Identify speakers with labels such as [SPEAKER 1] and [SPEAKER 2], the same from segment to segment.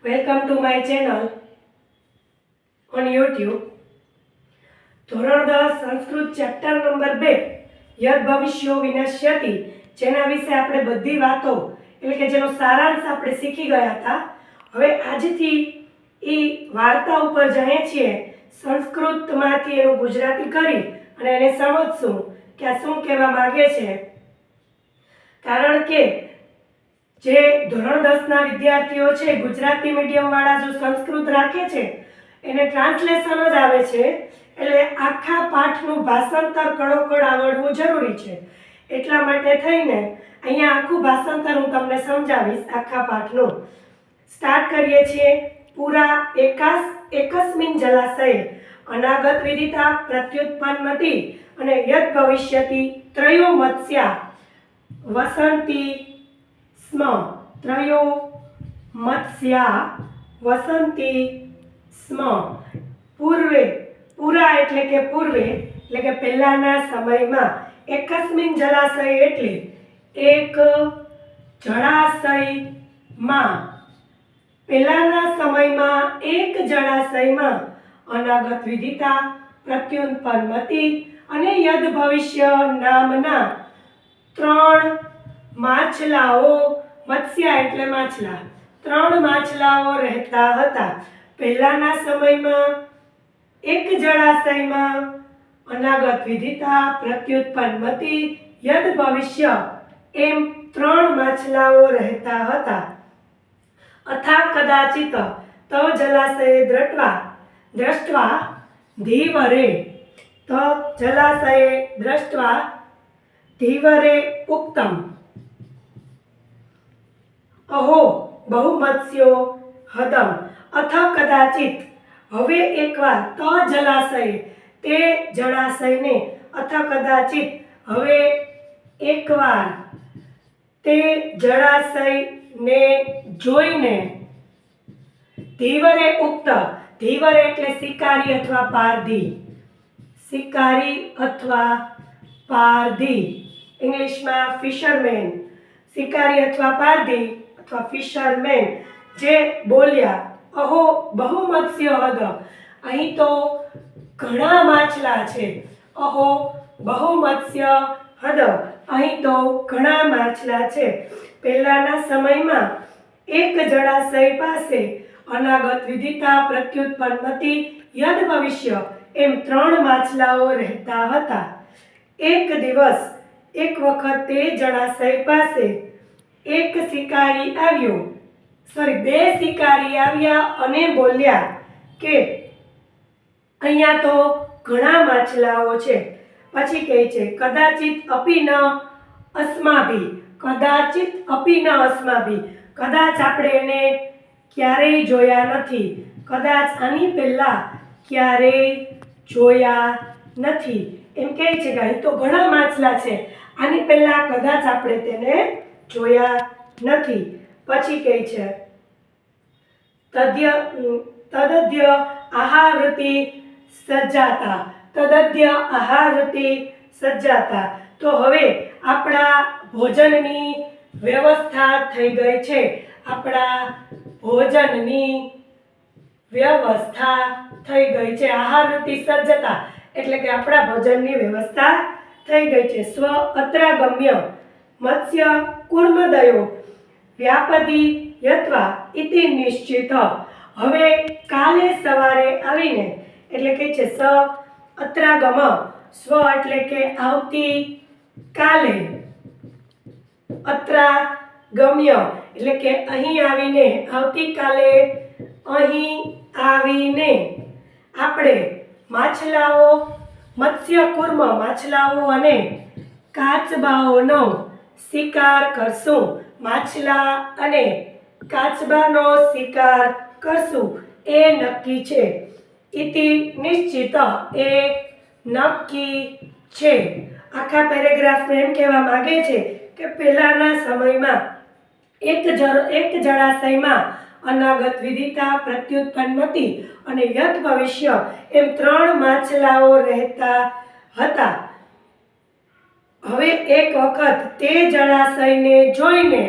[SPEAKER 1] Welcome to my channel on YouTube. ધોરણ 10 Sanskrit chapter number 2 યદ ભવિષ્યો વિનશ્યતિ, જેના વિશે આપણે બધી વાતો એટલે કે જેનો સારાંશ આપણે શીખી ગયા હતા. હવે આજથી એ વાર્તા ઉપર જઈએ છીએ. સંસ્કૃતમાંથી એનું ગુજરાતી કરી અને એને સમજશું કે આ શું કહેવા માંગે છે. કારણ કે જે ધોરણ 10 ના વિદ્યાર્થીઓ છે, ગુજરાતી મીડિયમ વાળા જો સંસ્કૃત રાખે છે એને ટ્રાન્સલેશન જ આવે છે, એટલે આખા પાઠનું ભાષાંતર કડોકડ આવડવું જરૂરી છે. એટલા માટે થઈને અહીંયા આખું ભાષાંતર હું તમને સમજાવીશ આખા પાઠનું. સ્ટાર્ટ કરીએ છીએ. પૂરા એકસ્મિન જલાશય અનાગત વિદિતા પ્રત્યુત્પન્નમતિ અને યદ ભવિષ્યતિ ત્રયો મત્સ્યા વસંતી સ્મ. ત્રયો મત્સ્યા વસંતી સ્મ. પૂર્વે, પૂરા એટલે કે પૂર્વે એટલે કે પહેલાના સમયમાં. એકસ્મિન જલાશય એટલે એક જળાશયમાં, પહેલાના સમયમાં એક જળાશયમાં અનાગત વિદિતા પ્રત્યુત્પન્નમતિ અને યદ ભવિષ્ય નામના 3 માછલાઓ, મત્સ્યા એટલે માછલા, 3 માછલાઓ રહેતા હતા. પહેલાના સમયમાં એક જળાશયમાં અનાગત વિદિતા પ્રત્યુત્પન્નમતિ યદ ભવિષ્ય એમ 3 માછલાઓ રહેતા હતા. અથા કદાચિત તવ જલાશયે દ્રષ્ટવા ધીવરે, તવ જલાશયે દ્રષ્ટવા ધીવરે ઉક્તમ અહો બહુ મત્સ્યો હદમ. અથ કદાચિત, હવે એકવાર, ત જલાશય તે જળાશયને, અથ કદાચિત હવે એકવાર, તે જળાશયને જોઈને, ધીવરે ઉક્ત, ધીવર એટલે શિકારી અથવા પારધી, શિકારી અથવા પારધી, ઇંગ્લિશમાં ફિશરમેન. શિકારી અથવા પારધી અથવા ફિશરમેન જે બોલ્યા, અહો બહુ મત્સ્ય હદ, અહીં તો ઘણા માછલા છે. અહો બહુ મત્સ્ય હદ, અહીં તો ઘણા માછલા છે. પહેલાના સમયમાં એક જળાશય પાસે અનાગત વિદિતા પ્રત્યુત્પન્નમતિ યદ ભવિષ્ય એમ 3 માછલાઓ રહેતા હતા. એક દિવસ, એક વખત તે જળાશય પાસે એક શિકારી આવ્યો, બે શિકારી આવ્યા અને બોલ્યા કે અહીંયા તો ઘણા માછલાઓ છે. પછી કહે છે કદાચિત અપી ન અસ્માભી, કદાચિત અપી ન અસ્માભી, કદાચ આપણે એને ક્યારેય જોયા નથી, કદાચ આની પહેલા ક્યારેય જોયા નથી. એમ કહે છે કે અહીં તો ઘણા માછલા છે, આની પહેલા કદાચ આપણે તેને જોયા નથી. પછી કહે છે તદદ્ય આહારવૃત્તિ સજ્જાતા, તદદ્ય આહારવૃત્તિ સજ્જાતા, તો હવે આપણા ભોજનની વ્યવસ્થા થઈ ગઈ છે. આપણા ભોજનની વ્યવસ્થા થઈ ગઈ છે. આહારવૃત્તિ સજ્જતા એટલે કે આપણા ભોજનની વ્યવસ્થા થઈ ગઈ છે. સ્વ અત્રાગમ્ય મત્સ્ય કુર્મદયો વ્યાપદી યત્વા ઇતિ નિશ્ચિત. હવે કાલે સવારે આવીને, એટલે કે છે સ અત્રાગમ, સ્વ એટલે કે આવતી કાલે, અત્રાગમ્ય એટલે કે અહીં આવીને, આવતીકાલે અહીં આવીને આપણે માછલાઓ, મત્સ્ય કુર્મ માછલાઓ અને કાચબાઓનો શિકાર કરશું. માછલા અને કાચબાનો શિકાર કરશું એ નક્કી છે. ઇતિ નિશ્ચિત એ નક્કી છે. આખા પેરેગ્રાફમાં એમ કહેવા માંગે છે કે પહેલાના સમયમાં એક જળાશયમાં અનાગત વિદિતા પ્રત્યુત્પન્નમતિ અને યદ ભવિષ્ય એમ 3 માછલાઓ રહેતા હતા. હવે એક વખત તે જળાશયને જોઈને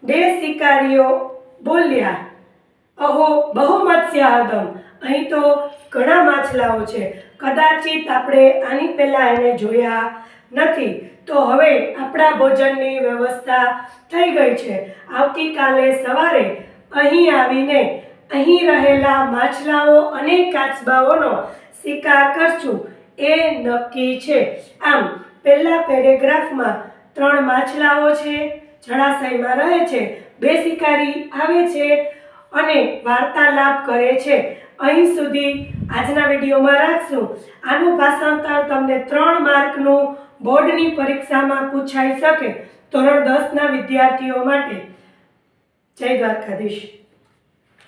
[SPEAKER 1] 2 શિકારીઓ બોલ્યા અહો બહુ મત્સ્યાદમ. અહીં તો ઘણા માછલાઓ છે. કદાચિત આપણે આની પહેલાં એને જોયા નથી. તો હવે આપણા ભોજનની વ્યવસ્થા થઈ ગઈ છે. આવતીકાલે સવારે અહીં આવીને અહીં રહેલા માછલાઓ અને કાચબાઓનો શિકાર કરશું એ નક્કી છે. આમ પહેલા પેરેગ્રાફમાં 3 માછલાઓ છે, જળાશયમાં રહે છે, 2 શિકારી આવે છે અને વાર્તાલાપ કરે છે. અહીં સુધી આજના વિડીયોમાં રાખશું. આનું ભાષાંતર તમને 3 માર્કનું બોર્ડની પરીક્ષામાં પૂછાઈ શકે ધોરણ 10ના વિદ્યાર્થીઓ માટે. જય દ્વારકાધીશ.